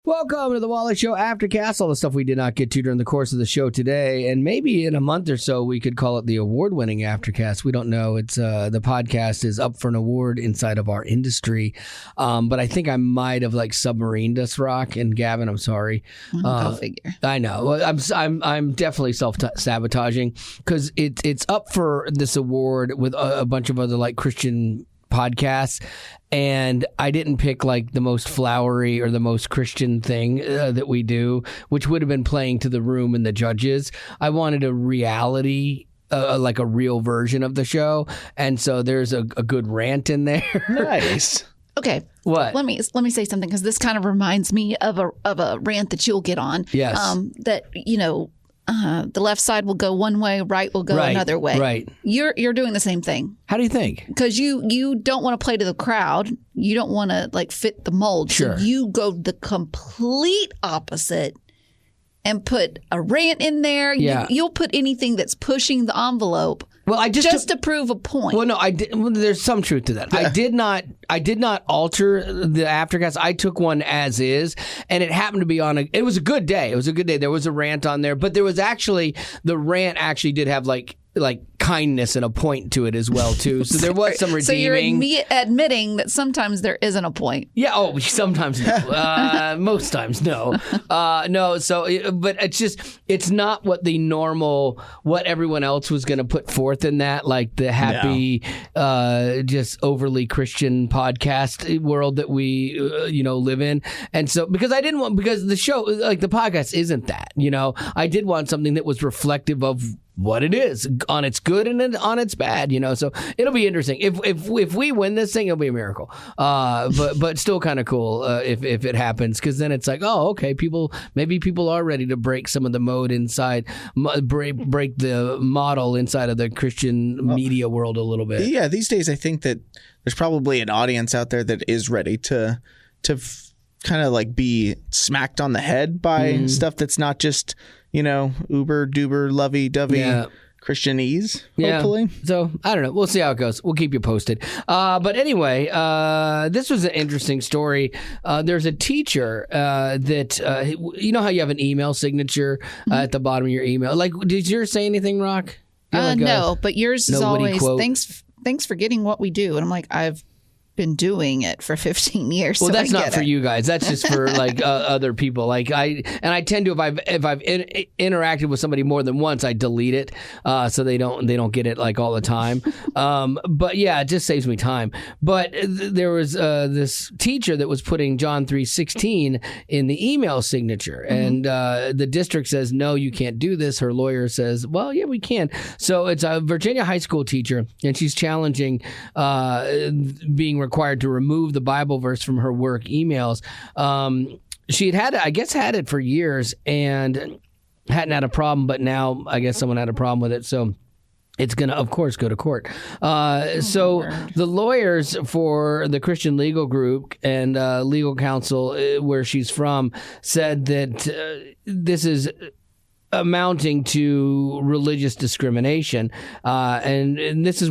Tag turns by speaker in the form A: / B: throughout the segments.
A: Welcome to the Wally Show Aftercast. All the stuff we did not get to during the course of the show today, and maybe in a month or so we could call it the award-winning Aftercast. We don't know. It's the podcast is up for an award inside of our industry, but I think I might have submarined us, Rock and Gavin. I'm sorry.
B: Go figure.
A: I know. I'm definitely self-sabotaging because it's up for this award with a bunch of other Christian podcasts, and I didn't pick the most flowery or the most Christian thing that we do, which would have been playing to the room and the judges. I wanted a reality, a real version of the show, and so there's a good rant in there.
B: Nice. Okay.
A: What?
B: Let me say something, because this kind of reminds me of a rant that you'll get on.
A: Yes.
B: The left side will go one way, right will go another way.
A: Right.
B: You're doing the same thing.
A: How do you think?
B: Because you don't want to play to the crowd. You don't want to fit the mold.
A: Sure.
B: So you go the complete opposite and put a rant in there.
A: Yeah.
B: You'll put anything that's pushing the envelope.
A: Well, I just
B: to prove a point.
A: Well, no, I did. Well, there's some truth to that. I did not alter the Aftercast. I took one as is, and it happened to be on it was a good day. It was a good day. There was a rant on there, but there was the rant actually did have kindness and a point to it as well too. So there was some redeeming.
B: So you're admitting that sometimes there isn't a point.
A: Yeah. Oh, sometimes no. Most times no. No. So, but it's not what what everyone else was going to put forth in that, the happy, just overly Christian podcast world that we, live in. And so, because the show, the podcast isn't that, I did want something that was reflective of what it is on its good and on its bad, so it'll be interesting. If we win this thing, it'll be a miracle. But still kind of cool if it happens, because then it's okay, maybe people are ready to break some of the mode inside, break the model inside of the Christian media world a little bit.
C: Yeah, these days I think that there's probably an audience out there that is ready to kind of be smacked on the head by stuff that's not just uber duber lovey dovey Christianese, hopefully.
A: Yeah. So I don't know. We'll see how it goes. We'll keep you posted. But anyway, this was an interesting story. There's a teacher that you know how you have an email signature at the bottom of your email. Did yours say anything, Rock?
B: No, but yours is always
A: quote.
B: Thanks for getting what we do, and I'm I've been doing it for 15 years.
A: Well,
B: so
A: that's not for you guys. That's just for other people. I tend to, if I've interacted with somebody more than once, I delete it so they don't get it all the time. But yeah, it just saves me time. But there was this teacher that was putting John 3:16 in the email signature, and the district says no, you can't do this. Her lawyer says, well, yeah, we can. So it's a Virginia high school teacher, and she's challenging being required to remove the Bible verse from her work emails. She had it for years and hadn't had a problem, but now I guess someone had a problem with it. So it's going to, of course, go to court. So the lawyers for the Christian legal group and legal counsel where she's from said that this is amounting to religious discrimination, and this is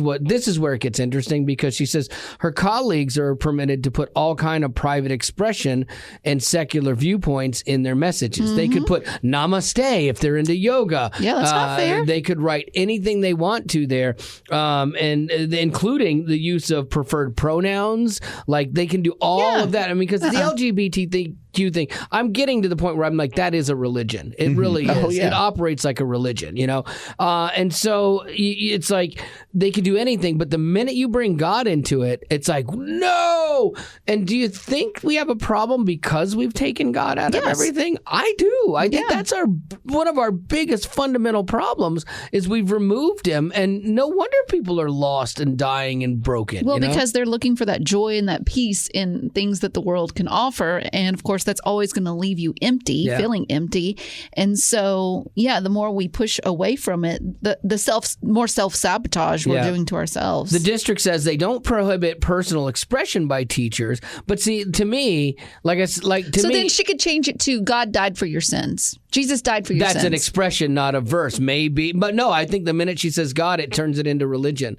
A: where it gets interesting, because she says her colleagues are permitted to put all kind of private expression and secular viewpoints in their messages. They could put namaste if they're into yoga.
B: Yeah, that's not fair.
A: They could write anything they want to there, and including the use of preferred pronouns. They can do all of that. I mean, because the LGBT thing, I'm getting to the point where I'm that is a religion. It really is.
C: Oh, yeah.
A: It operates like a religion, and so it's they can do anything, but the minute you bring God into it, it's no. And do you think we have a problem because we've taken God out of everything? I do. I think that's one of our biggest fundamental problems is we've removed him, and no wonder people are lost and dying and broken.
B: Well, because they're looking for that joy and that peace in things that the world can offer, and of course that's always going to leave you empty, feeling empty. And so, the more we push away from it, the more self-sabotage we're doing to ourselves.
A: The district says they don't prohibit personal expression by teachers, but see, to me,
B: then she could change it to God died for your sins. Jesus died for your sins.
A: That's an expression, not a verse, maybe. But no, I think the minute she says God, it turns it into religion.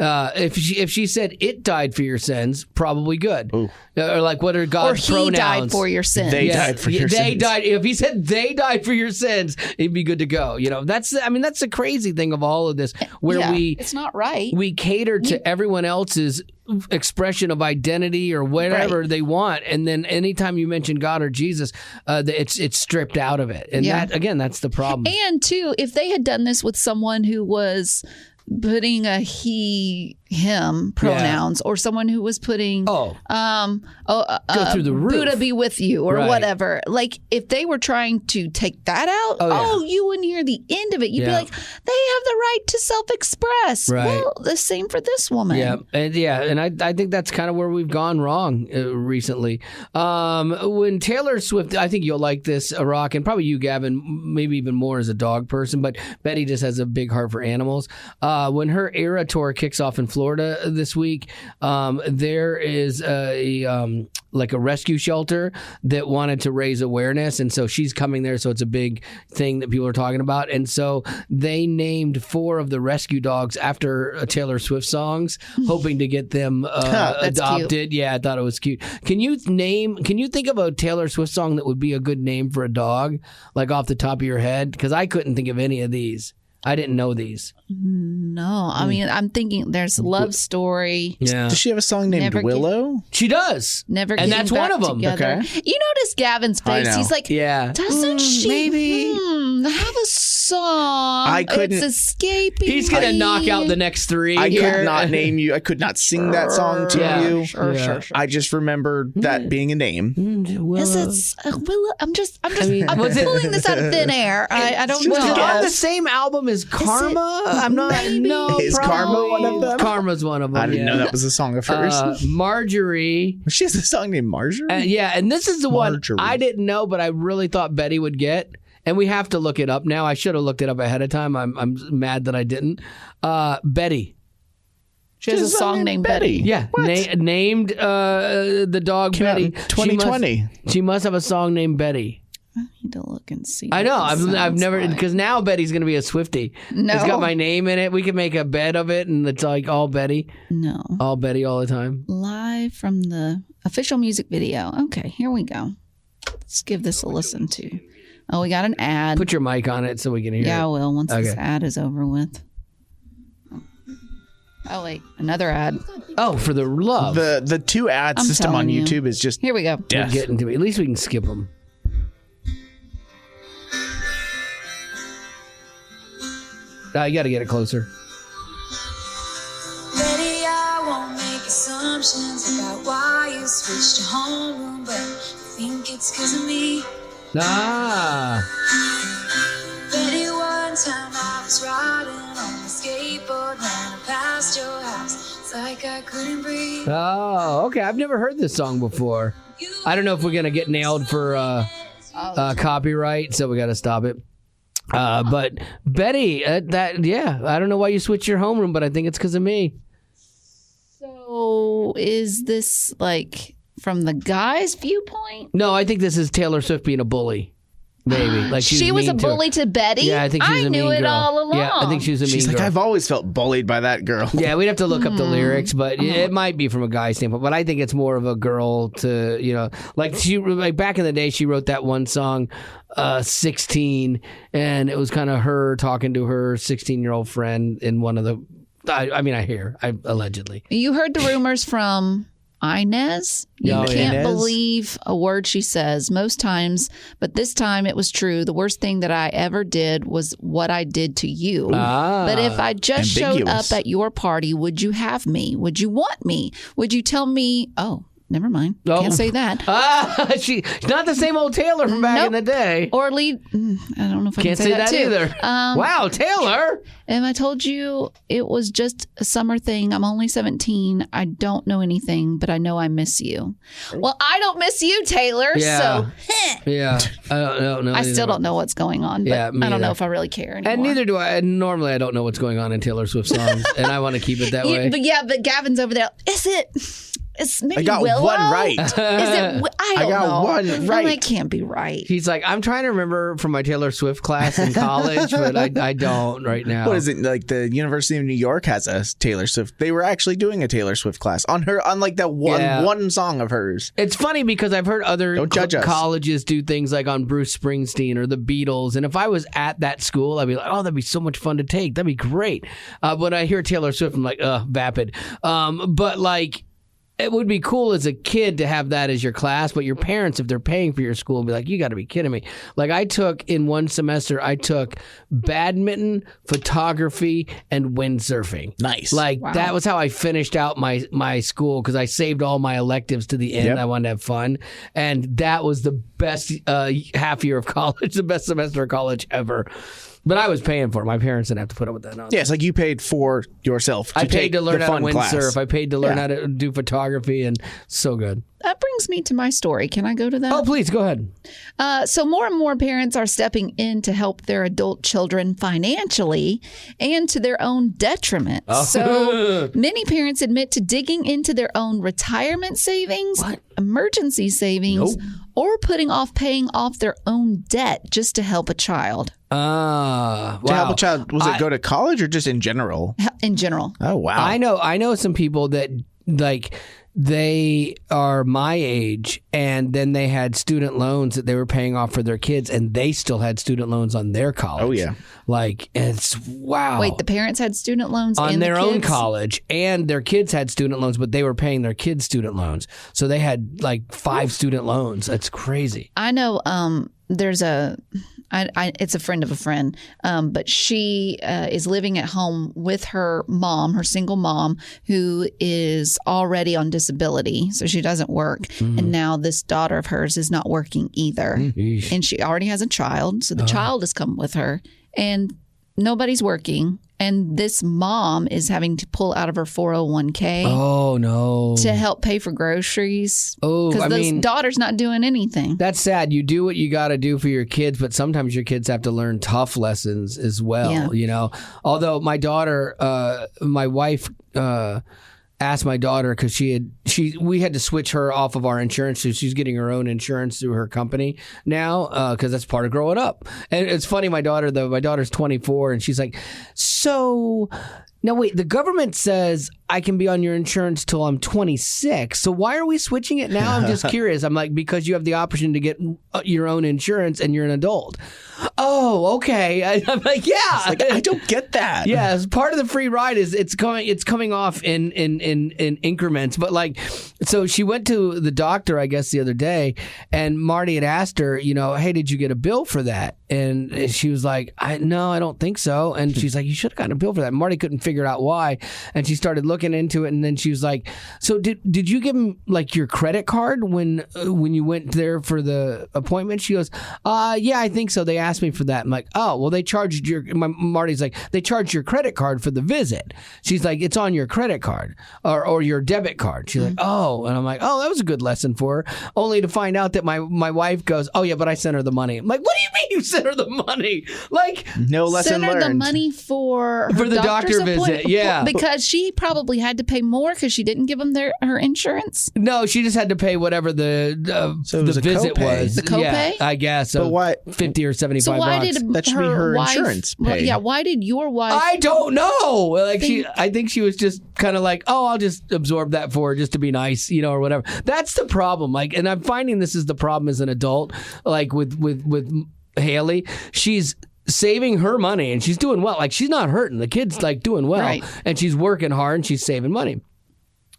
A: If she said it died for your sins, probably good.
C: Ooh.
A: Or like, what are God's
B: or he
A: pronouns?
B: died for your sins.
C: They died for your
A: They
C: sins.
A: died. If he said they died for your sins, it'd be good to go. That's the crazy thing of all of this, where
B: it's not right.
A: we cater to everyone else's expression of identity or whatever they want, and then anytime you mention God or Jesus, it's stripped out of it, and that's the problem.
B: And too, if they had done this with someone who was putting a he, him pronouns, or someone who was putting
A: go through the roof.
B: Buddha be with you, or whatever. Like, if they were trying to take that out, you wouldn't hear the end of it. You'd be like, they have the right to self-express.
A: Right.
B: Well, the same for this woman.
A: And I think that's kind of where we've gone wrong recently. When Taylor Swift, I think you'll like this, Rock, and probably you, Gavin, maybe even more as a dog person, but Betty just has a big heart for animals. When her Era tour kicks off in Florida this week, there is a rescue shelter that wanted to raise awareness, and so she's coming there, so it's a big thing that people are talking about. And so they named 4 of the rescue dogs after Taylor Swift songs, hoping to get them adopted.
B: Cute.
A: Yeah, I thought it was cute. Can you think of a Taylor Swift song that would be a good name for a dog, like off the top of your head? Because I couldn't think of any of these. I didn't know these.
B: No, I mean, I'm thinking there's Love Story.
A: Yeah.
C: Does she have a song named Willow?
A: She does.
B: Never
A: and that's one of them.
B: Together.
C: Okay.
B: You notice Gavin's face. He's like, doesn't she
A: maybe
B: have a song?
C: I couldn't.
B: It's escaping.
A: He's going to knock out the next 3.
C: I could not name you. I could not sing that song to you.
B: Sure.
C: I just remember that being a name.
B: Is it Willow? I'm pulling this out of thin air. I don't know.
A: Was it on the same album as Karma? I'm not.
B: Maybe.
A: No,
C: Is Karma one of them?
A: Karma's one of them.
C: I didn't know that was a song of hers.
A: Marjorie.
C: She has a song named Marjorie?
A: And this is the
C: Marjorie.
A: one I didn't know, but I really thought Betty would get. And we have to look it up now. I should have looked it up ahead of time. I'm mad that I didn't. Betty.
B: She has a song named Betty.
A: Yeah, named the dog
C: Came out
A: Betty.
C: in 2020.
A: She must have a song named Betty.
B: I need to look and see.
A: I know.
B: What
A: I've never,
B: like.
A: because now Betty's going to be a Swiftie.
B: No.
A: It's got my name in it. We can make a bed of it, and it's like all Betty.
B: No.
A: All Betty all the time.
B: Live from the official music video. Okay, here we go. Let's give this a listen to. Oh, we got an ad.
A: Put your mic on it so we can hear it.
B: Yeah, I will once this ad is over with. Oh, wait. Another ad.
A: Oh, for the love.
C: The 2 ad
B: I'm
C: system on
B: telling you.
C: YouTube is just
B: Here we go.
A: We're
C: death.
A: getting to it. At least we can skip them. You got to get it closer.
D: Betty, I won't make assumptions about why you switched to homeroom, but I think it's 'cause of me.
A: Ah.
D: Betty, one time I was riding on a skateboard when I passed your house. It's like I couldn't breathe.
A: Oh, okay. I've never heard this song before. I don't know if we're going to get nailed for copyright, so we got to stop it. But Betty, I don't know why you switched your homeroom, but I think it's because of me.
B: So is this like from the guy's viewpoint?
A: No, I think this is Taylor Swift being a bully. Maybe like
B: she was a
A: mean to her.
B: bully to Betty.
A: Yeah, I think she was a mean
B: knew it
A: girl.
B: all along.
A: Yeah, I think she was a mean
C: She's like,
A: girl.
C: I've always felt bullied by that girl.
A: Yeah, we'd have to look up the lyrics, but it might be from a guy's standpoint. But I think it's more of a girl to, like back in the day, she wrote that one song, 16, and it was kind of her talking to her 16-year-old friend in one of the. Allegedly.
B: You heard the rumors from Inez. You
A: Oh, yeah.
B: can't
C: Inez?
B: believe a word she says most times, but this time it was true. The worst thing that I ever did was what I did to you. But if I just showed
C: Ambiguous.
B: up at your party, would you have me? Would you want me? Would you tell me, oh, never mind.
A: Oh.
B: Can't say that.
A: She's not the same old Taylor from back in the day.
B: Or lead. I don't know if I
A: Can't
B: can say that too.
A: either. Wow, Taylor.
B: And I told you it was just a summer thing. I'm only 17. I don't know anything, but I know I miss you. Well, I don't miss you, Taylor.
A: Yeah.
B: So
A: Yeah, I don't know.
B: I still don't know what's going on, but
A: Yeah, me
B: I don't know
A: either.
B: if I really care anymore.
A: And neither do I. And normally, I don't know what's going on in Taylor Swift songs, and I want to keep it that way.
B: But Gavin's over there. Is maybe
C: I got
B: Willow?
C: one right.
B: Is it? I don't
C: got
B: know.
C: one right.
B: That can't be right.
A: He's like, I'm trying to remember from my Taylor Swift class in college, but I don't right now.
C: What is it? Like the University of New York has a Taylor Swift. They were actually doing a Taylor Swift class on like that one song of hers.
A: It's funny because I've heard other
C: Don't judge us.
A: colleges do things like on Bruce Springsteen or the Beatles, and if I was at that school, I'd be like, oh, that'd be so much fun to take. That'd be great. When I hear Taylor Swift, I'm like, vapid. But like, it would be cool as a kid to have that as your class, but your parents, if they're paying for your school, would be like, you got to be kidding me. Like in one semester, I took badminton, photography, and windsurfing.
C: Nice.
A: Like that was how I finished out my school because I saved all my electives to the end.
C: Yep.
A: I wanted to have fun. And that was the best half year of college, the best semester of college ever. But I was paying for it. My parents didn't have to put up with that nonsense.
C: Yeah, it's like you paid for yourself.
A: I paid to learn
C: the
A: how to
C: fun class.
A: windsurf. I paid to learn how to do photography, and so good.
B: That brings me to my story. Can I go to that?
A: Oh, please, go ahead.
B: So more and more parents are stepping in to help their adult children financially and to their own detriment. So many parents admit to digging into their own retirement savings, emergency savings, or putting off paying off their own debt just to help a child.
A: Wow.
C: To help a child, was it go to college or just in general?
B: In general.
C: Oh, wow.
A: I know some people that like they are my age and then they had student loans that they were paying off for their kids and they still had student loans on their college.
C: Oh, yeah.
A: Like, it's wow.
B: Wait, the parents had student loans
A: on
B: and
A: their
B: the
A: own
B: kids?
A: college, and their kids had student loans, but they were paying their kids' student loans. So they had like 5 student loans. That's crazy.
B: I know there's it's a friend of a friend, but she is living at home with her mom, her single mom, who is already on disability, so she doesn't work. And now this daughter of hers is not working either. And she already has a child, so the child has come with her. And nobody's working. And this mom is having to pull out of her 401k.
A: Oh, no.
B: To help pay for groceries.
A: Oh,
B: because the daughter's not doing anything.
A: That's sad. You do what you got to do for your kids, but sometimes your kids have to learn tough lessons as well, you know. Although my daughter, my wife asked my daughter because we had to switch her off of our insurance, so she's getting her own insurance through her company now because that's part of growing up. And it's funny, my daughter's 24, and she's like, so now wait, the government says I can be on your insurance till I'm 26. So why are we switching it now? I'm just curious. I'm like, because you have the option to get your own insurance and you're an adult. Oh, okay. I'm like, yeah.
C: Like, I don't get that.
A: Yeah, as part of the free ride is it's coming off in increments. But like, so she went to the doctor, I guess, the other day, and Marty had asked her, you know, hey, did you get a bill for that? And she was like, no, I don't think so. And she's like, you should have gotten a bill for that. And Marty couldn't figure out why. And she started looking into it, and then she was like, so did you give him like your credit card when you went there for the appointment? She goes, yeah, I think so. They asked me for that. I'm like, oh, well, they charged Marty's like, they charged your credit card for the visit. She's like, it's on your credit card or your debit card. She's like, oh, and I'm like, oh, that was a good lesson for her. Only to find out that my wife goes, oh yeah, but I sent her the money. I'm like, what do you mean you sent her the money? Like,
C: no lesson
B: learned. Sent her the money for
A: the doctor visit. Yeah,
B: because she probably had to pay more because she didn't give them her insurance.
A: No, she just had to pay whatever the visit was.
B: The copay?
A: Yeah, I guess.
C: But why
A: 50 or 75
B: so why
A: bucks.
B: Did
C: that should be her
B: wife,
C: insurance pay.
B: Well, yeah, why did your wife?
A: I don't know. Like I think she was just kind of like, oh, I'll just absorb that for her just to be nice, you know, or whatever. That's the problem. Like, and I'm finding this is the problem as an adult. Like with Haley, she's saving her money and she's doing well. Like, she's not hurting. The kid's like doing well, right. And she's working hard and she's saving money.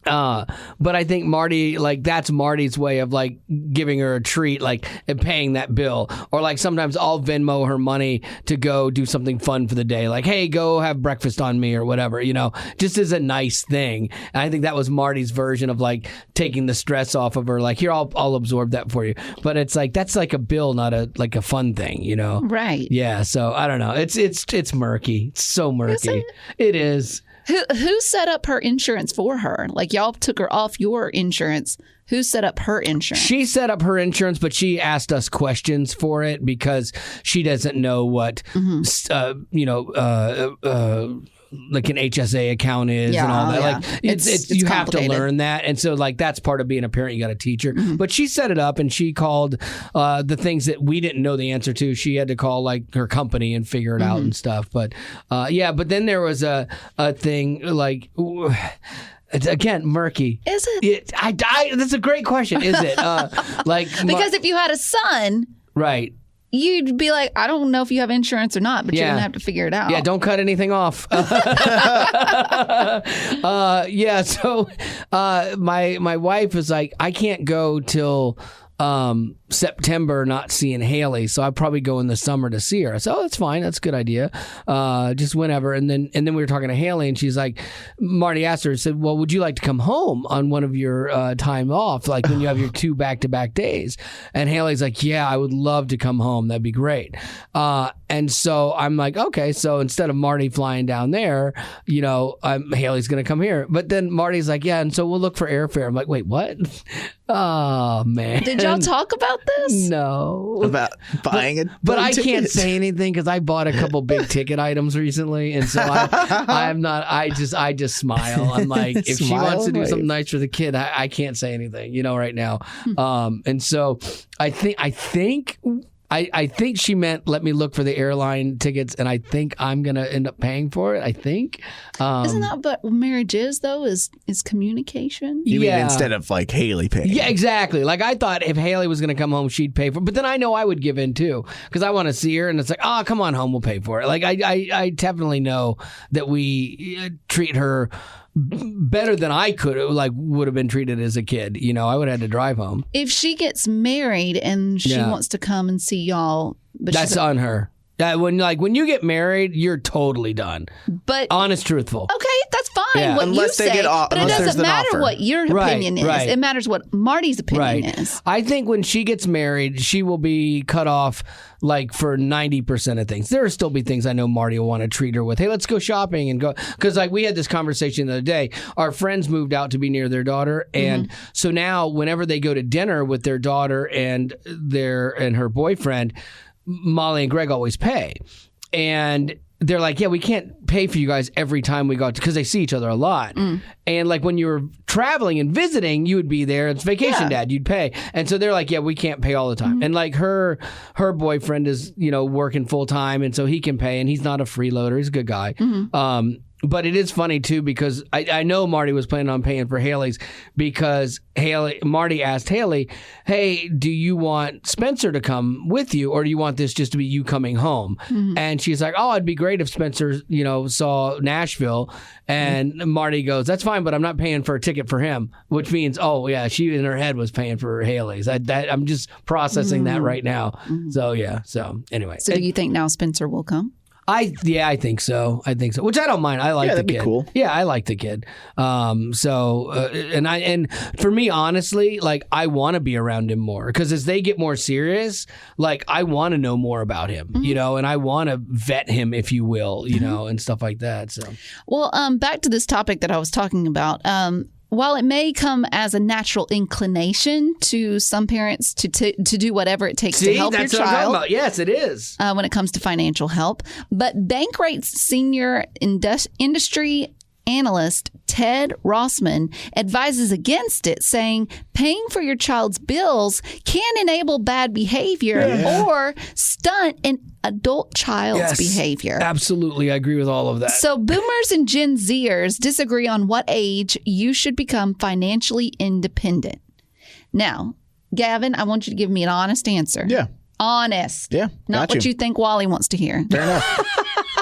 A: But I think Marty, like, that's Marty's way of like giving her a treat, like, and paying that bill. Or like sometimes I'll Venmo her money to go do something fun for the day. Like, hey, go have breakfast on me or whatever, you know, just as a nice thing. And I think that was Marty's version of like taking the stress off of her. Like, here, I'll absorb that for you. But it's like, that's like a bill, not a fun thing, you know?
B: Right.
A: Yeah. So I don't know. It's murky. It's so murky. It is.
B: Who set up her insurance for her? Like, y'all took her off your insurance. Who set up her insurance?
A: She set up her insurance, but she asked us questions for it because she doesn't know what, like an HSA account is and all that. Like it's you have to learn that. And so like that's part of being a parent. You got to teach her. But she set it up and she called the things that we didn't know the answer to. She had to call like her company and figure it out and stuff. But but then there was a thing like it's, again, murky.
B: Is it?
A: That's a great question. Is it?
B: Because if you had a son,
A: right,
B: you'd be like, I don't know if you have insurance or not, but you're gonna have to figure it out.
A: Yeah, don't cut anything off. So my wife was like, I can't go till September not seeing Haley, so I'd probably go in the summer to see her. I said, oh, that's fine. That's a good idea. Just whenever. And then we were talking to Haley, and she's like, Marty asked her, said, well, would you like to come home on one of your time off, like when you have your 2 back-to-back days? And Haley's like, yeah, I would love to come home. That'd be great. And so I'm like, okay, so instead of Marty flying down there, Haley's going to come here. But then Marty's like, yeah, and so we'll look for airfare. I'm like, wait, what? Oh, man.
B: Did y'all talk about this?
A: No.
C: About buying it?
A: But I can't say anything because I bought a couple big ticket items recently. And so I just smile. I'm like, if she wants to do something nice for the kid, I can't say anything, right now. And so I think she meant let me look for the airline tickets, and I think I'm going to end up paying for it. I think.
B: Isn't that what marriage is, though, is communication?
C: You mean instead of like Haley paying?
A: Yeah, exactly. Like I thought if Haley was going to come home, she'd pay for it. But then I know I would give in too because I want to see her, and it's like, oh, come on home, we'll pay for it. Like I definitely know that we treat her better than I would have been treated as a kid. I would have had to drive home.
B: If she gets married and she wants to come and see y'all, but
A: that's on her. When you get married, you're totally done.
B: But
A: honest, truthful.
B: Okay, that's fine.
A: Yeah.
B: What
C: unless
B: you
C: they
B: say,
C: get
B: but it doesn't matter what your opinion is.
A: Right.
B: It matters what Marty's opinion is.
A: I think when she gets married, she will be cut off like for 90% of things. There will still be things I know Marty will want to treat her with. Hey, let's go shopping and go. Because we had this conversation the other day. Our friends moved out to be near their daughter. And so now whenever they go to dinner with their daughter and her boyfriend, Molly and Greg always pay. And they're like, yeah, we can't pay for you guys every time we go because they see each other a lot. And like when you were traveling and visiting, you would be there. It's vacation, Dad. You'd pay. And so they're like, yeah, we can't pay all the time. And like her boyfriend is, working full time, and so he can pay. And he's not a freeloader. He's a good guy. But it is funny too because I know Marty was planning on paying for Haley's because Marty asked Haley, hey, do you want Spencer to come with you or do you want this just to be you coming home? And she's like, oh, it'd be great if Spencer, saw Nashville. And Marty goes, that's fine, but I'm not paying for a ticket for him, which means, oh, yeah, she in her head was paying for Haley's. I'm just processing that right now. So, yeah. So, anyway.
B: So, do you think now Spencer will come?
A: I think so. Which I don't mind. I like the kid.
C: That'd be cool.
A: Yeah, I like the kid. And for me, honestly, like I want to be around him more because as they get more serious, like I want to know more about him, and I want to vet him, if you will, and stuff like that. So,
B: well, back to this topic that I was talking about. While it may come as a natural inclination to some parents to do whatever it takes to help your child. What I'm talking about.
A: Yes, it is.
B: When it comes to financial help. But Bankrate's senior industry analyst Ted Rossman advises against it, saying paying for your child's bills can enable bad behavior or stunt an adult child's behavior.
A: Absolutely. I agree with all of that.
B: So boomers and Gen Zers disagree on what age you should become financially independent. Now, Gavin, I want you to give me an honest answer.
C: Yeah.
B: Honest.
C: Yeah.
B: Not what you think Wally wants to hear.
C: Fair enough.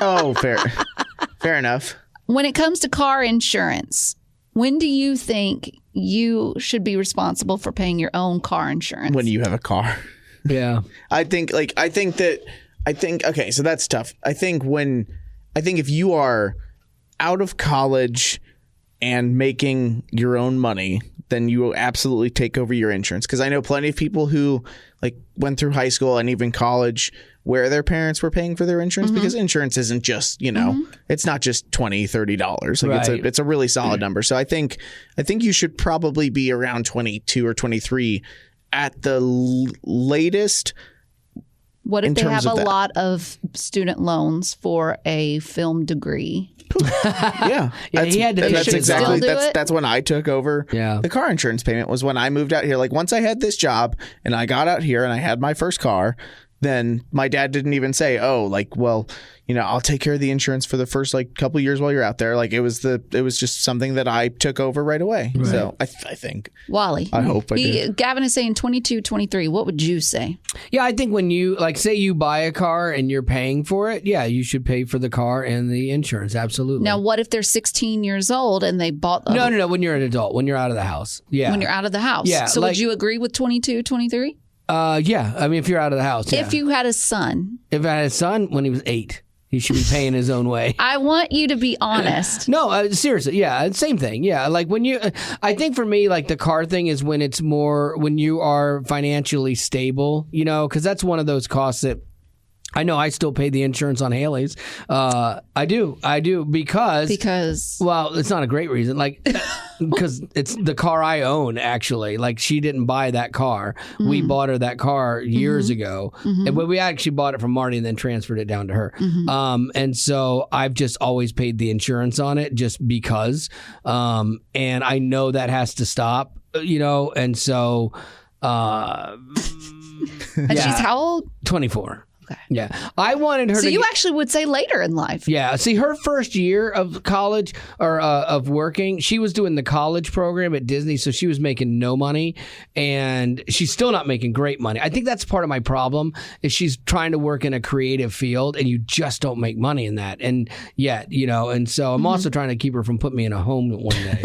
C: Oh, fair enough.
B: When it comes to car insurance, when do you think you should be responsible for paying your own car insurance?
C: When you have a car.
A: Yeah.
C: I think okay, so that's tough. I think if you are out of college and making your own money, then you will absolutely take over your insurance. Because I know plenty of people who like went through high school and even college where their parents were paying for their insurance because insurance isn't just, it's not just $20, $30. Like it's a really solid number. So I think you should probably be around 22 or 23 at the latest.
B: What if
C: in
B: they
C: terms
B: have
C: of
B: a
C: that.
B: lot of student loans for a film degree?
C: Yeah,
A: he had to
C: and
A: take
C: that's
A: his
C: exactly
B: own. Still do it?
C: that's when I took over.
A: Yeah.
C: The car insurance payment was when I moved out here. Like once I had this job and I got out here and I had my first car, then my dad didn't even say, "Oh, like, well, you know, I'll take care of the insurance for the first like couple years while you're out there." Like it was just something that I took over right away.
A: Right.
C: So I think.
B: Wally.
C: I hope I did.
B: Gavin is saying 22, 23. What would you say?
A: Yeah, I think when you like say you buy a car and you're paying for it, yeah, you should pay for the car and the insurance. Absolutely.
B: Now, what if they're 16 years old and they bought
A: No. When you're an adult, when you're out of the house. Yeah.
B: when you're out of the house?
A: Yeah,
B: So
A: like-
B: would you agree with 22, 23?
A: Yeah. I mean, if you're out of the house. Yeah.
B: If you had a son,
A: If I had a son when he was 8, he should be paying his own way.
B: I want you to be honest.
A: No, seriously, yeah, same thing. Yeah, like when you, I think for me, like the car thing is when it's more when you are financially stable, you know, because that's one of those costs that I know I still pay the insurance on Haley's. I do because well, it's not a great reason, like because it's the car I own actually. Like she didn't buy that car, we bought her that car years ago, but we actually bought it from Marty and then transferred it down to her. And so I've just always paid the insurance on it just because, and I know that has to stop, you know, and so.
B: And she's how old?
A: 24.
B: Okay.
A: Yeah. I wanted her
B: So
A: to
B: you
A: get-
B: actually would say later in life.
A: Yeah. See, her first year of college or of working, she was doing the college program at Disney, so she was making no money, and she's still not making great money. I think that's part of my problem is she's trying to work in a creative field, and you just don't make money in that. And yet, you know, and so I'm also trying to keep her from putting me in a home one day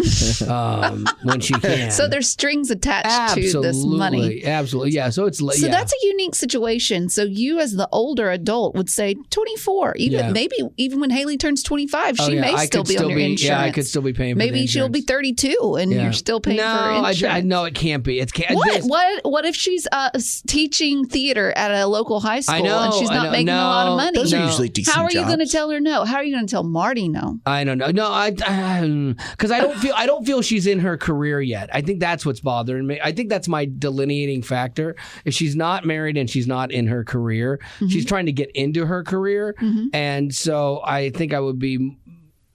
A: when she can.
B: So there's strings attached to this money.
A: Absolutely. Yeah. So it's
B: So that's a unique situation. So you, as the older adult, would say 24. Maybe even when Haley turns 25, she may still be on your insurance.
A: Yeah, I could still be paying.
B: Maybe
A: for the
B: she'll be
A: insurance.
B: 32 and you're still paying for insurance.
A: No, it can't be. It can't.
B: What if she's teaching theater at a local high school and she's not making a lot of money?
C: Those are usually decent
B: How are you
C: jobs.
B: going to tell her no? How are you going to tell Marty no?
A: I don't know. No, because I don't feel she's in her career yet. I think that's what's bothering me. I think that's my delineating factor. If she's not married and she's not in her career, she's trying to get into her career, and so I think I would be.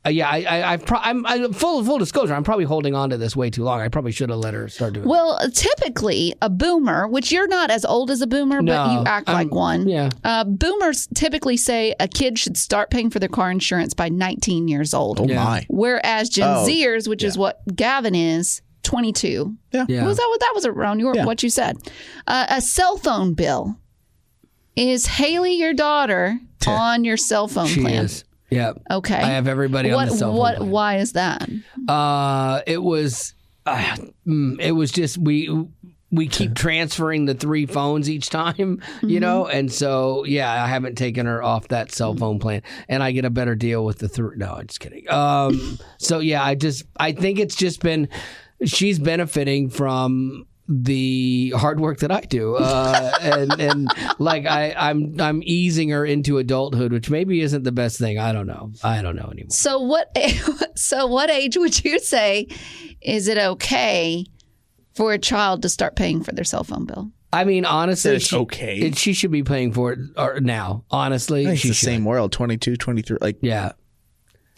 A: I'm full disclosure. I'm probably holding on to this way too long. I probably should have let her start doing it.
B: Well, typically a boomer, which you're not as old as a boomer, but you act like one.
A: Yeah.
B: Boomers typically say a kid should start paying for their car insurance by 19 years old.
C: Oh my.
B: Whereas Gen Zers, which is what Gavin is, 22.
C: Yeah.
B: Was that was around what you said. A cell phone bill. Is Haley your daughter on your cell phone
A: She
B: plan?
A: is. Yeah.
B: Okay.
A: I have everybody on the cell phone plan.
B: Why is that?
A: It was just we keep transferring the 3 phones each time, you know, and so I haven't taken her off that cell phone plan, and I get a better deal with the 3. No, I'm just kidding. I think it's just been she's benefiting from the hard work that I do, and like I'm easing her into adulthood, which maybe isn't the best thing. I don't know anymore.
B: So what age would you say is it okay for a child to start paying for their cell phone bill?
A: I mean, honestly,
C: It's okay.
A: She should be paying for it now. Honestly,
C: I think it's
A: she
C: the
A: should.
C: same world, 22, 23. Like,
A: Yeah.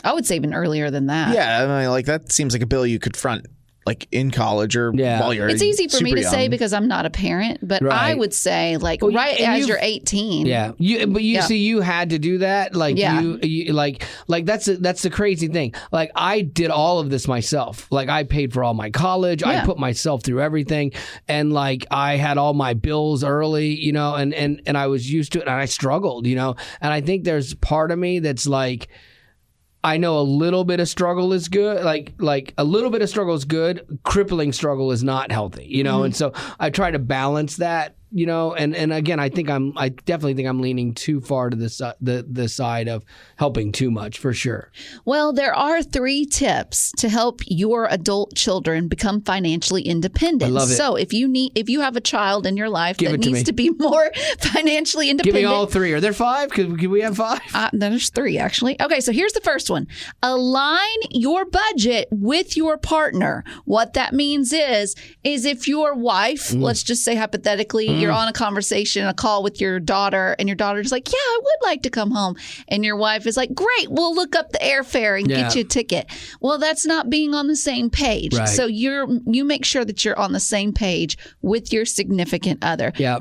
B: I would say even earlier than that.
C: yeah, I mean, like that seems like a bill you could front like in college or while you're
B: It's easy for me
C: super
B: to say
C: young.
B: because I'm not a parent, but
A: Right.
B: I would say like
A: Well,
B: right
A: and
B: as
A: you've-
B: you're 18.
A: Yeah, see, you had to do that. Like you like that's the crazy thing. Like I did all of this myself. Like I paid for all my college. I put myself through everything, and like I had all my bills early, you know, and I was used to it, and I struggled, you know. And I think there's part of me that's like, I know a little bit of struggle is good. Like a little bit of struggle is good. Crippling struggle is not healthy, you know. And so I try to balance that, you know. And again, I definitely think I'm leaning too far to the side of helping too much for sure.
B: Well, there are 3 tips to help your adult children become financially independent.
A: I love it.
B: So if you have a child in your life
A: Give
B: that
A: it to
B: needs
A: me.
B: to be more financially
A: Give
B: independent.
A: me all 3. Are there 5? Can we have 5?
B: There's 3 actually. Okay, so here's the first one. Align your budget with your partner. What that means is if your wife, let's just say hypothetically, you're on a conversation, a call with your daughter, and your daughter's like, yeah, I would like to come home. And your wife is like, great, we'll look up the airfare and get you a ticket. Well, that's not being on the same page.
A: Right.
B: So you make sure that you're on the same page with your significant other.
A: Yeah.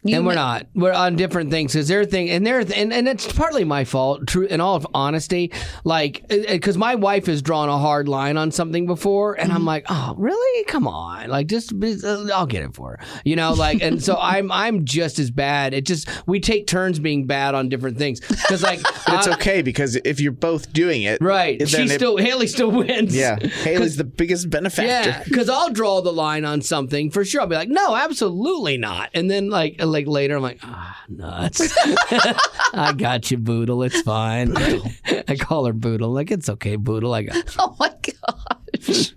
A: And we're not. We're on different things because and it's partly my fault. True, in all honesty, like because my wife has drawn a hard line on something before, and I'm like, oh, really? Come on, like just I'll get it for her, like. And so I'm just as bad. It just we take turns being bad on different things because like
C: but it's okay because if you're both doing it,
A: right? Haley still wins.
C: Yeah, Haley's the biggest benefactor.
A: Yeah, because I'll draw the line on something for sure. I'll be like, no, absolutely not, and then like later, I'm like, nuts. I got you, Boodle. It's fine. I call her Boodle. Like, it's okay, Boodle. I got you.
B: Oh, my gosh.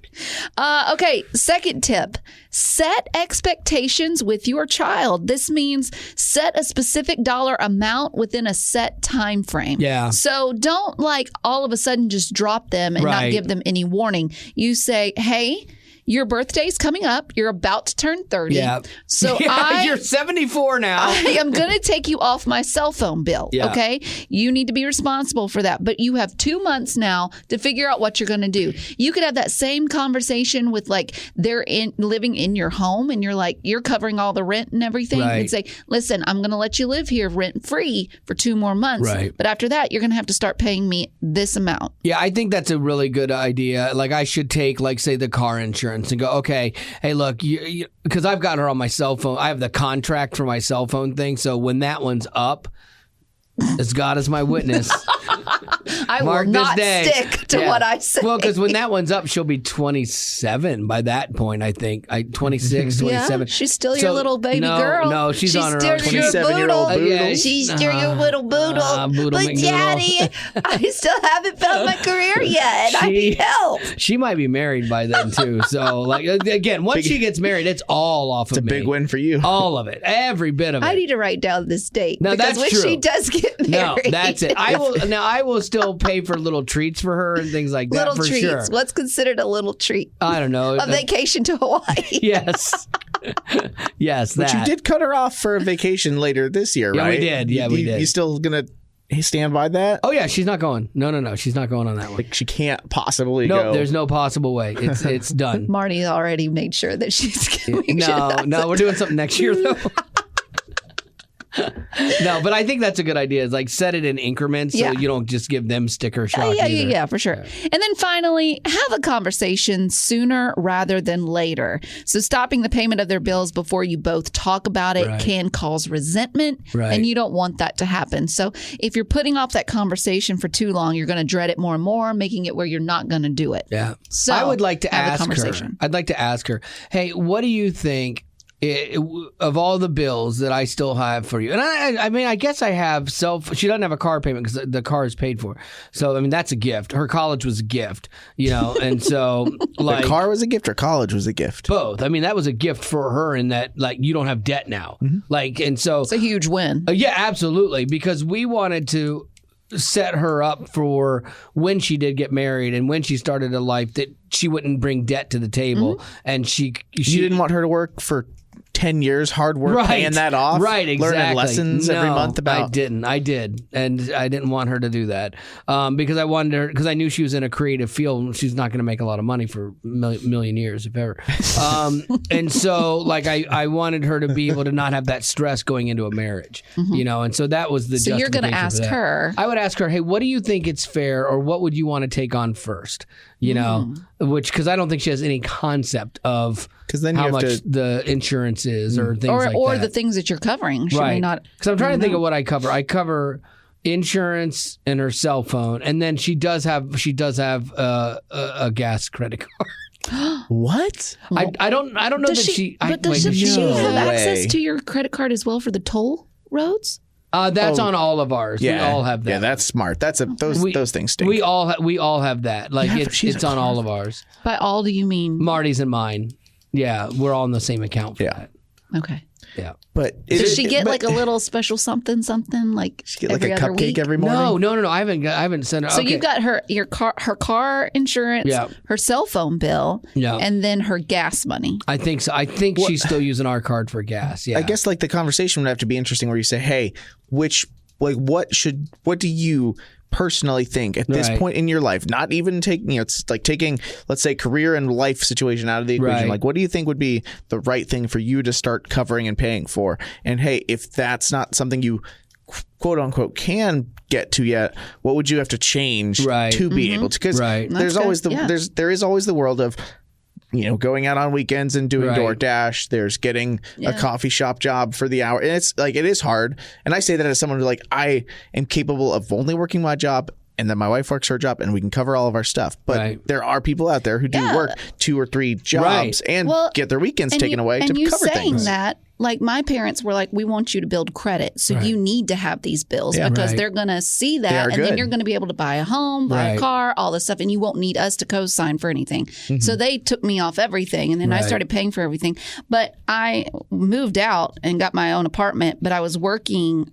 B: Okay, second tip. Set expectations with your child. This means set a specific dollar amount within a set time frame.
A: Yeah.
B: So don't like all of a sudden just drop them and not give them any warning. You say, hey, your birthday's coming up. You're about to turn 30.
A: Yeah.
B: So
A: you're 74 now.
B: I am going to take you off my cell phone bill.
A: Yeah.
B: Okay. You need to be responsible for that. But you have 2 months now to figure out what you're going to do. You could have that same conversation with like they're living in your home and you're covering all the rent and everything.
A: Right.
B: And say, listen, I'm going to let you live here rent free for 2 more months.
A: Right.
B: But after that, you're going to have to start paying me this amount.
A: Yeah, I think that's a really good idea. Like I should take like say the car insurance and go, okay, hey, look, because I've got her on my cell phone. I have the contract for my cell phone thing. So when that one's up, as God is my witness,
B: I
A: mark
B: will not
A: this day.
B: stick to what I say.
A: Well, because when that one's up, she'll be 27 by that point, I think. 26, 27.
B: Yeah, she's still your little baby girl.
A: No, she's on her own.
B: Still your
C: 27-year-old
B: Boodle.
C: Boodle.
B: She's still your little Boodle.
A: Boodle
B: But
A: McNoodle.
B: Daddy, I still haven't found my career yet. I need help.
A: She might be married by then, too. So, like, again, once she gets married, it's all off of me.
C: It's a big win for you.
A: All of it. Every bit of it.
B: I need to write down this date.
A: No,
B: because
A: that's
B: when
A: true.
B: she does get married.
A: No, that's it. I will still pay for little treats for her and things like that
B: Little
A: for
B: treats.
A: sure.
B: What's considered a little treat?
A: I don't know.
B: A vacation to Hawaii.
A: Yes. Yes,
C: But
A: that.
C: you did cut her off for a vacation later this year,
A: Yeah,
C: right?
A: we did. Yeah, we did.
C: You still going to stand by that?
A: Oh, yeah, she's not going. No. She's not going on that one.
C: Like she can't possibly
A: No,
C: go.
A: there's no possible way. It's done.
B: Marty already made sure that she's going.
A: No, we're doing something next year, though. No, but I think that's a good idea. Is like set it in increments so you don't just give them sticker shock.
B: Yeah, for sure. And then finally, have a conversation sooner rather than later. So stopping the payment of their bills before you both talk about it can cause resentment, and you don't want that to happen. So if you're putting off that conversation for too long, you're going to dread it more and more, making it where you're not going to do it.
A: Yeah.
B: So
A: I would like to
B: have a
A: ask her.
B: conversation.
A: I'd like to ask her, hey, what do you think of all the bills that I still have for you? And I mean, I guess I have she doesn't have a car payment because the car is paid for. So, I mean, that's a gift. Her college was a gift, and so like.
C: The car was a gift or college was a gift?
A: Both. I mean, that was a gift for her in that, like, you don't have debt now.
C: Mm-hmm.
A: Like, and so.
B: It's a huge win.
A: Yeah, absolutely. Because we wanted to set her up for when she did get married and when she started a life that she wouldn't bring debt to the table. And she
C: You didn't want her to work for 10 years hard work paying that off,
A: right? Exactly.
C: Learning lessons every month about.
A: I did, and I didn't want her to do that because I wanted her, because I knew she was in a creative field and she's not going to make a lot of money for a million years if ever. And so like I wanted her to be able to not have that stress going into a marriage, and so that was the.
B: So you're going to
A: justification
B: ask
A: for that.
B: her.
A: I would ask her, hey, what do you think it's fair, or what would you want to take on first? Because I don't think she has any concept of
C: then
A: how
C: you have
A: much
C: to,
A: the insurance is or things like
B: or
A: that.
B: the things that you're covering. She may not.
A: Because I'm trying to think of what I cover. I cover insurance and her cell phone, and then she does have a gas credit card.
C: What?
A: I don't know that she.
B: Does she have
C: No
B: access
C: way.
B: to your credit card as well for the toll roads?
A: That's on all of ours.
C: Yeah,
A: we all have that.
C: Yeah, that's smart. Those things stink.
A: We all have that. Like it's on all of ours.
B: By all, do you mean
A: Marty's and mine. Yeah, we're all in the same account for that.
B: Okay.
A: Yeah.
C: But
B: Does she get like a little special something like
C: she get like
B: every
C: a
B: other
C: cupcake
B: week?
C: every morning?
A: No. I haven't sent her.
B: So
A: okay.
B: you've got her car insurance,
A: Yeah.
B: her cell phone bill,
A: Yeah.
B: and then her gas money.
A: I think so. I think she's still using our card for gas. Yeah.
C: I guess like the conversation would have to be interesting where you say, hey, what do you personally think at this
A: Right.
C: point in your life, not even taking, it's like taking, let's say, career and life situation out of the equation.
A: Right.
C: Like, what do you think would be the right thing for you to start covering and paying for? And hey, if that's not something you quote unquote can get to yet, what would you have to change
A: Right.
C: to be able to? Because
A: Right.
C: there's
B: That's
C: always
B: good.
C: there is always the world of, going out on weekends and doing
A: Right.
C: DoorDash. There's getting a coffee shop job for the hour. And it's like, it is hard. And I say that as someone who like, I am capable of only working my job and then my wife works her job and we can cover all of our stuff. But
A: Right.
C: there are people out there who do work 2 or 3 jobs
A: Right.
C: and get their weekends taken away to
B: you
C: cover
B: saying
C: things.
B: that, like my parents were like, we want you to build credit. So
A: Right.
B: you need to have these bills
C: Yeah.
B: because
A: Right.
B: they're going to see
C: They are
B: that. And then
C: good.
B: you're going to be able to buy a home, buy a
A: Right.
B: car, all this stuff. And you won't need us to co-sign for anything.
C: Mm-hmm.
B: So they took me off everything. And then I
A: Right.
B: started paying for everything. But I moved out and got my own apartment. But I was working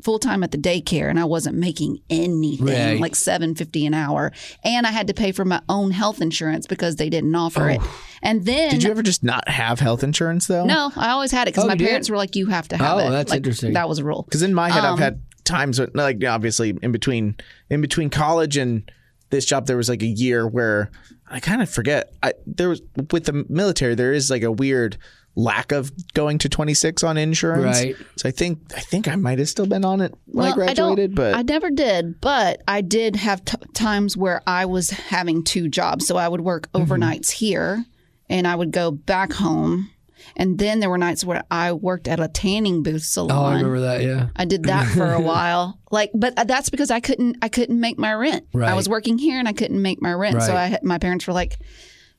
B: full time at the daycare and I wasn't making anything,
A: Right.
B: like $7.50 an hour. And I had to pay for my own health insurance because they didn't offer it. And then
C: Did you ever just not have health insurance though?
B: no, I always had it because
A: Oh,
B: my
A: you did?
B: parents were like, "You have to have it."
A: Oh, that's
B: Like,
A: interesting.
B: That was a rule.
C: Because in my head, I've had times when, like, obviously in between college and this job, there was like a year where I kind of forget. There was with the military, there is like a weird lack of going to 26 on insurance.
A: Right.
C: So I think I might have still been on it when I
B: Well,
C: graduated, but
B: I never did. But I did have times where I was having 2 jobs. So I would work overnights here, and I would go back home. And then there were nights where I worked at a tanning booth salon.
A: Oh, I remember that. Yeah.
B: I did that for a while. But that's because I couldn't make my rent.
A: Right.
B: I was working here and I couldn't make my rent. So
A: Right.
B: my parents were like,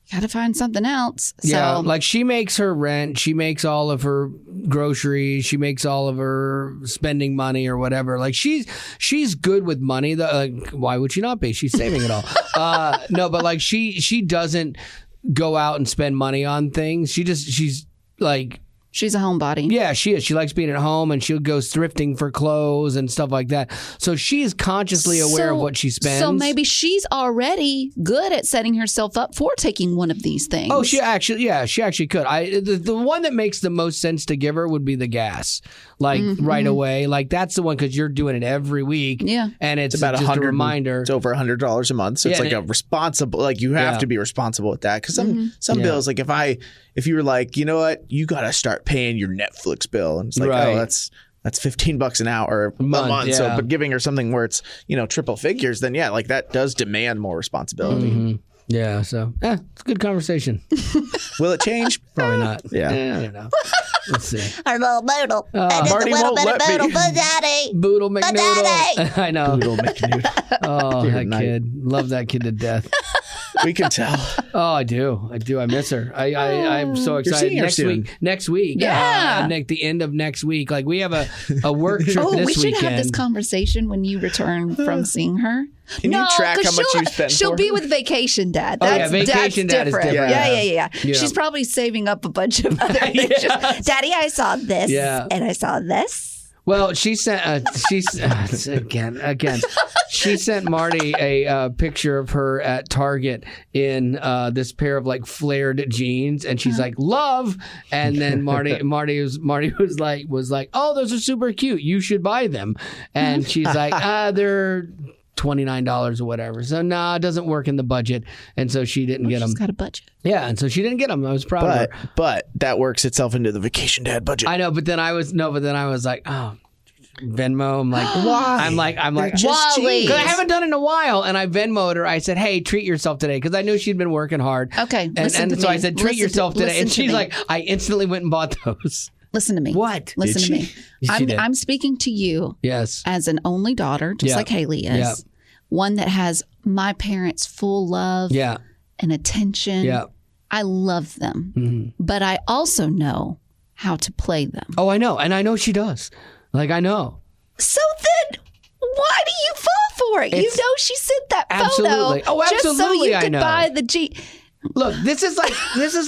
B: "You got to find something else."
A: Yeah,
B: So
A: like she makes her rent, she makes all of her groceries, she makes all of her spending money or whatever. Like she's good with money. Like, why would she not be? She's saving it all. No, but like she doesn't go out and spend money on things. She's like.
B: she's a homebody.
A: Yeah, she is. She likes being at home and she'll go thrifting for clothes and stuff like that. So she is consciously aware of what she spends.
B: So maybe she's already good at setting herself up for taking one of these things.
A: Oh, she actually could. The one that makes the most sense to give her would be the gas, like right away. Like that's the one because you're doing it every week.
B: Yeah.
A: And it's
C: about
A: just a
C: 100
A: reminder.
C: It's over $100 a month. So it's
A: Yeah,
C: like a responsible, like you have
A: Yeah.
C: to be responsible with that. Because some
A: Yeah.
C: bills, like if you were like, you know what, you got to start paying your Netflix bill. And it's like,
A: Right.
C: oh, that's $15 an hour or a month.
A: yeah.
C: So, but giving her something where it's, triple figures, then yeah, like that does demand more responsibility.
A: Yeah, so it's a good conversation.
C: Will it change?
A: Probably not.
C: Yeah.
A: I don't know. Let's see.
E: Our little Boodle.
C: Marty won't let me.
E: for Daddy.
A: Boodle McNoodle.
E: Daddy!
A: I know.
C: Boodle McNoodle.
A: Oh, that
C: night.
A: kid. Love that kid to death.
C: We can tell.
A: Oh, I do. I miss her. I'm so excited.
C: seeing her soon.
A: Next week.
B: Yeah.
A: The end of next week. Like we have a work trip
B: Oh,
A: this
B: we should
A: weekend.
B: have this conversation when you return from seeing her.
C: Can you track
B: 'cause
C: how much
B: she'll-
C: you spend
B: She'll
C: for
B: be
C: her?
B: with Vacation Dad.
A: Oh, yeah,
B: That's,
A: Vacation
B: that's
A: Dad is
B: different.
A: different.
B: Yeah.
A: Yeah.
B: She's probably saving up a bunch of other things.
A: Yes.
E: Daddy, I saw this.
A: Yeah.
E: And I saw this.
A: Well, she sent again. She sent Marty a picture of her at Target in this pair of like flared jeans, and she's like, "Love." And then Marty was like, "Oh, those are super cute. You should buy them." And she's like, "They're $29 or whatever." So no, it doesn't work in the budget, and so she didn't get them.
B: She's got a budget.
A: Yeah, and so she didn't get them. I was proud of her.
C: But that works itself into the Vacation Dad budget.
A: I know, but then I was like, oh, Venmo. I'm like,
C: Why?
A: I'm like,
C: just
B: Wally.
A: because I haven't done it in a while, and I Venmo'd her. I said, "Hey, treat yourself today," because I knew she'd been working hard.
B: Okay,
A: and
B: listen to
A: so
B: me.
A: I said, "Treat
B: Listen
A: yourself
B: to-
A: today," and
B: listen to
A: she's
B: me.
A: like, I instantly went and bought those.
B: Listen to me.
A: What?
B: Listen
C: Did
B: to me.
C: she?
A: She did.
B: I'm speaking to you
A: Yes.
B: as an only daughter, just
A: Yeah.
B: like Haley is.
A: Yeah.
B: One that has my parents' full love
A: Yeah.
B: and attention.
A: Yeah.
B: I love them, but I also know how to play them.
A: Oh, I know, and I know she does. Like I know.
B: So then, why do you fall for it? You
A: It's-
B: know she sent that
A: Absolutely.
B: photo
A: Oh,
B: just so
A: absolutely,
B: you
A: I
B: could
A: know.
B: buy the G.
A: Look, this is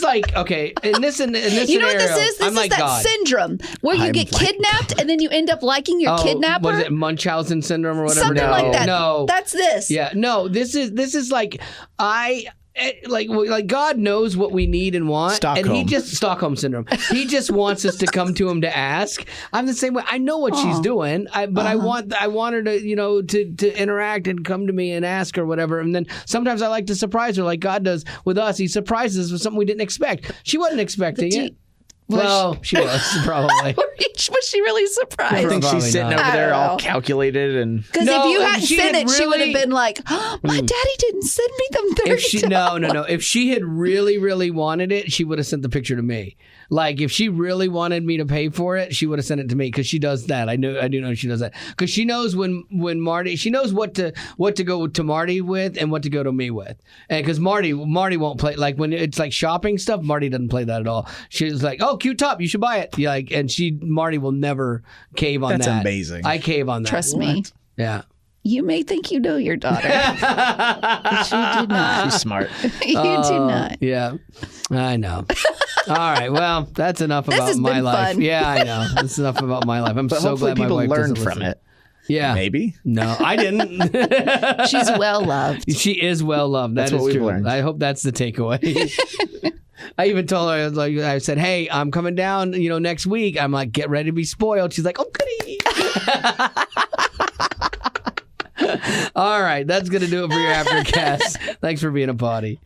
A: like okay. In this
B: You know
A: scenario,
B: what this is? This
A: I'm
B: is
A: like
B: that
A: God.
B: syndrome where you
C: I'm
B: get
C: like
B: kidnapped and then you end up liking your kidnapper.
A: Was it Munchausen syndrome or whatever?
B: Something like that.
A: No,
B: That's this.
A: yeah, no. This is like like God knows what we need and want,
C: Stockholm.
A: and he just Stockholm syndrome. He just wants us to come to him to ask. I'm the same way. I know what she's doing, but I want her to to interact and come to me and ask or whatever. And then sometimes I like to surprise her, like God does with us. He surprises us with something we didn't expect. She wasn't expecting it. Well, she was probably.
B: Was she really surprised?
C: I think
A: Probably
C: she's sitting
A: not.
C: over there
B: I don't
C: all
B: know.
C: calculated and.
B: Because
A: No,
B: if you
A: if
B: hadn't
A: she
B: sent
A: had
B: it, she would have
A: really-
B: been like, oh, my daddy didn't send me them 30
A: If she no. If she had really wanted it, she would have sent the picture to me. Like if she really wanted me to pay for it, she would have sent it to me because she does that. I do know she does that because she knows when Marty, she knows what to go to Marty with and what to go to me with. And because Marty won't play, like when it's like shopping stuff, Marty doesn't play that at all. She's like, oh, cute top, you should buy it. Yeah, like, and Marty will never cave on
C: That's
A: that.
C: amazing.
A: I cave on that.
B: Trust me.
A: Yeah.
B: You may think you know your daughter, but you do not.
C: She's smart.
B: You do not.
A: Yeah, I know. All right, well, that's enough about
B: has
A: my
B: been
A: life.
B: fun.
A: Yeah, I know. That's enough about my life. I'm
C: But
A: so
C: hopefully
A: glad my
C: people
A: wife
C: learned
A: doesn't
C: from
A: listen.
C: it.
A: Yeah,
C: Maybe.
A: No, I didn't.
B: She's well loved.
A: She is well loved.
C: That's
A: That is
C: what we've
A: true.
C: learned.
A: I hope that's the takeaway. I even told her, I said, "Hey, I'm coming down. Next week." I'm like, "Get ready to be spoiled." She's like, "Oh, goody." All right, that's gonna do it for your Aftercast. Thanks for being a potty.